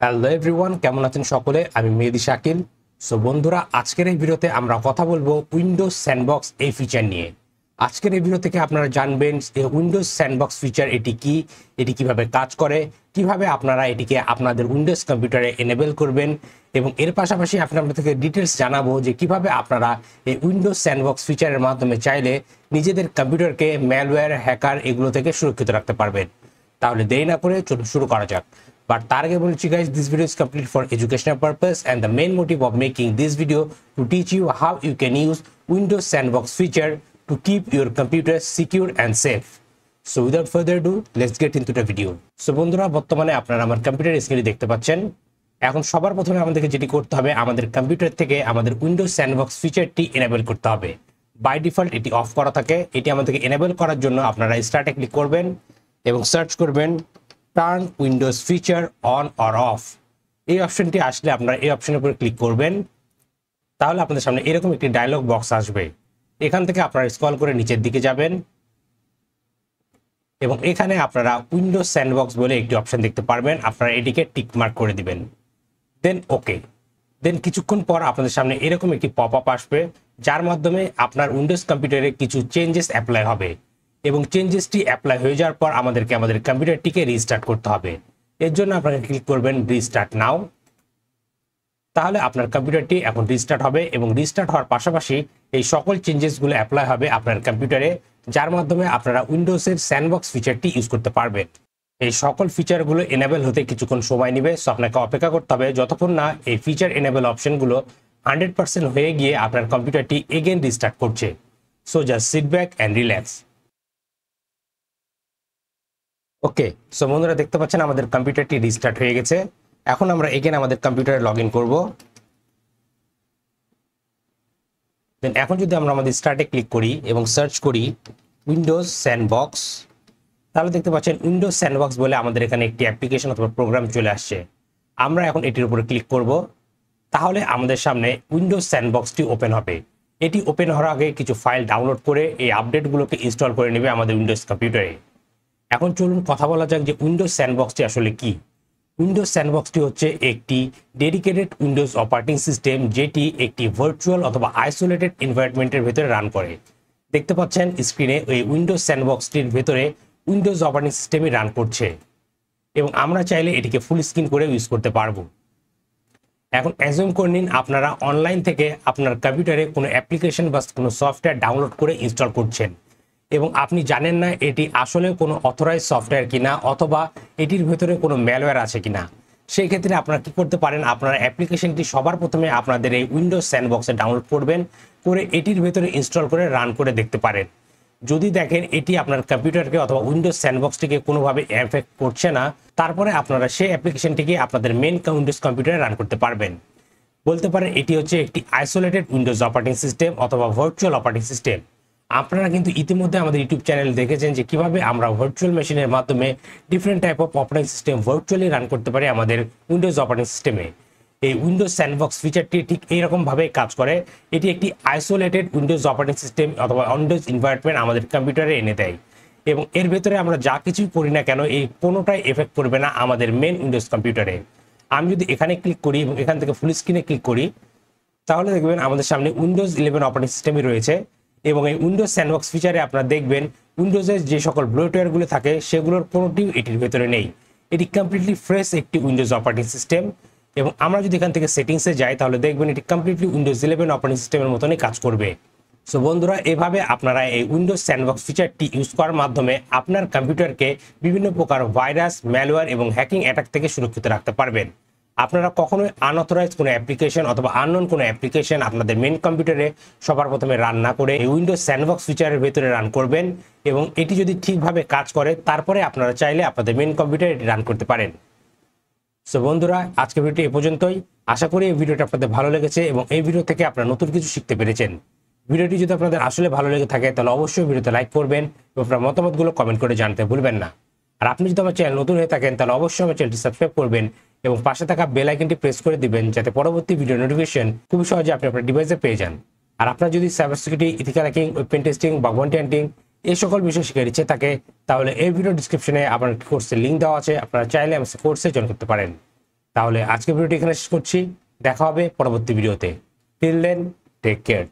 Hello everyone, কেমন আছেন সকলে? আমি মেহেদি শাকিল। সো বন্ধুরা, আজকের এই ভিডিওতে আমরা কথা বলবো উইন্ডোজ স্যান্ডবক্স এই ফিচার নিয়ে। আজকের এই ভিডিও থেকে আপনারা জানবেন এই উইন্ডোজ স্যান্ডবক্স ফিচার এটি কি, এটি কিভাবে কাজ করে, কিভাবে আপনারা এটিকে আপনাদের উইন্ডোজ কম্পিউটারে এনেবল করবেন, এবং এর পাশাপাশি আপনাদের থেকে ডিটেলস জানাবো যে কিভাবে আপনারা এই উইন্ডোজ স্যান্ডবক্স ফিচারের মাধ্যমে চাইলে নিজেদের কম্পিউটারকে ম্যালওয়্যার, হ্যাকার এগুলো থেকে সুরক্ষিত রাখতে পারবেন। তাহলে দেরি না করে চলুন শুরু করা যাক। But target বলছি guys, this video is complete for educational purpose and the main motive of making this video to teach you how you can use Windows Sandbox feature to keep your computer secure and safe. So without further ado, let's get into the video. So বন্ধুরা, বর্তমানে আপনারা আমার computer স্ক্রিনে দেখতে পাচ্ছেন। এখন সবার প্রথমে আমাদেরকে যেটি করতে হবে, আমাদের কম্পিউটার থেকে আমাদের Windows Sandbox ফিচারটি এনেবল করতে হবে। বাই ডিফল্ট এটি অফ করা থাকে। এটি আমাদেরকে এনেবল করার জন্য আপনারা স্টার্টে ক্লিক করবেন এবং সার্চ করবেন turn Windows feature on or of. এই অপশনটি আসলে আপনারা এই অপশনের উপরে ক্লিক করবেন। তাহলে আপনাদের সামনে এরকম একটি ডায়লগ বক্স আসবে। এখান থেকে আপনারা স্ক্রল করে নিচের দিকে যাবেন এবং এখানে আপনারা উইন্ডোজ স্যান্ডবক্স বলে একটি অপশন দেখতে পারবেন। আপনারা এটিকে টিক মার্ক করে দিবেন, দেন ওকে। দেন কিছুক্ষণ পর আপনাদের সামনে এরকম একটি পপ আপ আসবে, যার মাধ্যমে আপনার উইন্ডোজ কম্পিউটারে কিছু চেঞ্জেস অ্যাপ্লাই হবে এবং চেঞ্জেসটি অ্যাপ্লাই হয়ে যাওয়ার পর আমাদেরকে আমাদের কম্পিউটারটিকে রিস্টার্ট করতে হবে। এর জন্য আপনারা ক্লিক করবেন রিস্টার্ট নাও। তাহলে আপনার কম্পিউটারটি এখন রিস্টার্ট হবে এবং রিস্টার্ট হওয়ার পাশাপাশি এই সকল চেঞ্জেসগুলো অ্যাপ্লাই হবে আপনার কম্পিউটারে, যার মাধ্যমে আপনারা উইন্ডোজের স্যান্ডবক্স ফিচারটি ইউজ করতে পারবেন। এই সকল ফিচারগুলো এনেবল হতে কিছুক্ষণ সময় নেবে, সো আপনাকে অপেক্ষা করতে হবে যতক্ষণ না এই ফিচার এনেবল অপশনগুলো 100% হয়ে গিয়ে আপনার কম্পিউটারটি এগেন রিস্টার্ট করছে। So just sit back and relax. Okay, so বন্ধুরা দেখতে পাচ্ছেন আমাদের কম্পিউটারটি রিস্টার্ট হয়ে গেছে। এখন আমরা এগেন আমাদের কম্পিউটারে লগ ইন করবো। দেন এখন যদি আমরা আমাদের স্টার্টে ক্লিক করি এবং সার্চ করি উইন্ডোজ স্যান্ডবক্স, তাহলে দেখতে পাচ্ছেন উইন্ডোজ স্যান্ডবক্স বলে আমাদের এখানে একটি অ্যাপ্লিকেশন অথবা প্রোগ্রাম চলে আসছে। আমরা এখন এটির উপরে ক্লিক করব। তাহলে আমাদের সামনে উইন্ডোজ স্যান্ডবক্সটি ওপেন হবে। এটি ওপেন হওয়ার আগে কিছু ফাইল ডাউনলোড করে এই আপডেটগুলোকে ইনস্টল করে নেবে আমাদের উইন্ডোজ কম্পিউটারে। এখন চলুন কথা বলা যাক যে উইন্ডোজ স্যান্ডবক্সটি আসলে কি। উইন্ডোজ স্যান্ডবক্সটি হচ্ছে একটি ডেডিকেটেড উইন্ডোজ অপারেটিং সিস্টেম, যেটি একটি ভার্চুয়াল অথবা আইসোলেটেড এনভায়রনমেন্টের ভেতরে রান করে। দেখতে পাচ্ছেন স্ক্রিনে এই উইন্ডোজ স্যান্ডবক্সটির ভেতরে উইন্ডোজ অপারেটিং সিস্টেমই রান করছে এবং আমরা চাইলে এটিকে ফুল স্ক্রিন করে ইউজ করতে পারবো। এখন অ্যাজিউম করে নিন আপনারা অনলাইন থেকে আপনার কম্পিউটারে কোনো অ্যাপ্লিকেশন বা কোনো সফটওয়্যার ডাউনলোড করে ইনস্টল করছেন এবং আপনি জানেন না এটি আসলে কোনো অথরাইজ সফটওয়্যার কিনা অথবা এটির ভেতরে কোনো ম্যালওয়্যার আছে কিনা। সেই ক্ষেত্রে আপনারা কি করতে পারেন, আপনারা অ্যাপ্লিকেশনটি সবার প্রথমে আপনাদের এই উইন্ডোজ স্যান্ডবক্সে ডাউনলোড করবেন, করে এটির ভেতরে ইনস্টল করে রান করে দেখতে পারেন। যদি দেখেন এটি আপনার কম্পিউটারকে অথবা উইন্ডোজ স্যান্ডবক্সটিকে কোনোভাবে এফেক্ট করছে না, তারপরে আপনারা সেই অ্যাপ্লিকেশনটিকে আপনাদের মেন উইন্ডোজ কম্পিউটারে রান করতে পারবেন। বলতে পারেন এটি হচ্ছে একটি আইসোলেটেড উইন্ডোজ অপারেটিং সিস্টেম অথবা ভার্চুয়াল অপারেটিং সিস্টেম। আপনারা কিন্তু ইতিমধ্যে আমাদের ইউটিউব চ্যানেল দেখেছেন যে কিভাবে আমরা ভার্চুয়াল মেশিনের মাধ্যমে different type of operating system virtually run করতে পারি আমাদের উইন্ডোজ অপারেটিং সিস্টেমে। এই উইন্ডোজ স্যান্ডবক্স ফিচারটি ঠিক এইরকমভাবে কাজ করে। এটি একটি আইসোলেটেড উইন্ডোজ অপারেটিং সিস্টেম অথবা উইন্ডোজ এনভায়রনমেন্ট আমাদের কম্পিউটারে এনে দেয় এবং এর ভেতরে আমরা যা কিছুই করি না কেন এই কোনোটাই এফেক্ট করবে না আমাদের মেন উইন্ডোজ কম্পিউটারে। আমি যদি এখানে ক্লিক করি এবং এখান থেকে ফুল স্ক্রিনে ক্লিক করি, তাহলে দেখবেন আমাদের সামনে উইন্ডোজ 11 অপারেটিং সিস্টেমই রয়েছে এবং এই উইন্ডোজ স্যান্ডবক্স ফিচারে আপনারা দেখবেন উইন্ডোজের যে সকল ব্লোটওয়্যারগুলো থাকে সেগুলোর কোনোটিও এটির ভেতরে নেই। এটি কমপ্লিটলি ফ্রেশ একটি উইন্ডোজ অপারেটিং সিস্টেম এবং আমরা যদি এখান থেকে সেটিংসে যাই তাহলে দেখবেন এটি কমপ্লিটলি উইন্ডোজ 11 অপারেটিং সিস্টেমের মতনই কাজ করবে। সো বন্ধুরা, এভাবে আপনারা এই উইন্ডোজ স্যান্ডবক্স ফিচারটি ইউজ করার মাধ্যমে আপনার কম্পিউটারকে বিভিন্ন প্রকার ভাইরাস, ম্যালওয়্যার এবং হ্যাকিং অ্যাটাক থেকে সুরক্ষিত রাখতে পারবেন। আপনারা কখনোই আনঅথরাইজ কোনো অ্যাপ্লিকেশন অথবা আননোন কোনো অ্যাপ্লিকেশন আপনাদের মেন কম্পিউটারে সবার প্রথমে রান না করে এই উইন্ডোজ স্যান্ডবক্স ফিচারের ভেতরে রান করবেন এবং এটি যদি ঠিকভাবে কাজ করে তারপরে আপনারা চাইলে আপনাদের মেন কম্পিউটারে এটি রান করতে পারেন। সো বন্ধুরা, আজকের ভিডিওটি এ পর্যন্তই। আশা করি এই ভিডিওটা আপনাদের ভালো লেগেছে এবং এই ভিডিও থেকে আপনারা নতুন কিছু শিখতে পেরেছেন। ভিডিওটি যদি আপনাদের আসলে ভালো লেগে থাকে তাহলে অবশ্যই ভিডিওতে লাইক করবেন এবং আপনার মতামতগুলো কমেন্ট করে জানাতে ভুলবেন না। আর আপনি যদি আমার চ্যানেল নতুন হয়ে থাকেন তাহলে অবশ্যই আমার চ্যানেলটি সাবস্ক্রাইব করবেন এবং পাশে থাকা বেল আইকনটি প্রেস করে দিবেন যাতে পরবর্তী ভিডিও নোটিফিকেশন খুব সহজে আপনি আপনার ডিভাইসে পেয়ে যান। আর আপনার যদি cyber security, ethical hacking, web testing বা ভয়েন্টি হান্টিং এই সকল বিষয় শেখার ইচ্ছে থাকে তাহলে এই ভিডিও ডিসক্রিপশনে আমার কোর্সের লিঙ্ক দেওয়া আছে, আপনারা চাইলে আমার কোর্সে জয়েন করতে পারেন। তাহলে আজকে ভিডিওটি এখানে শেষ করছি, দেখা হবে পরবর্তী ভিডিওতে। Till then take care.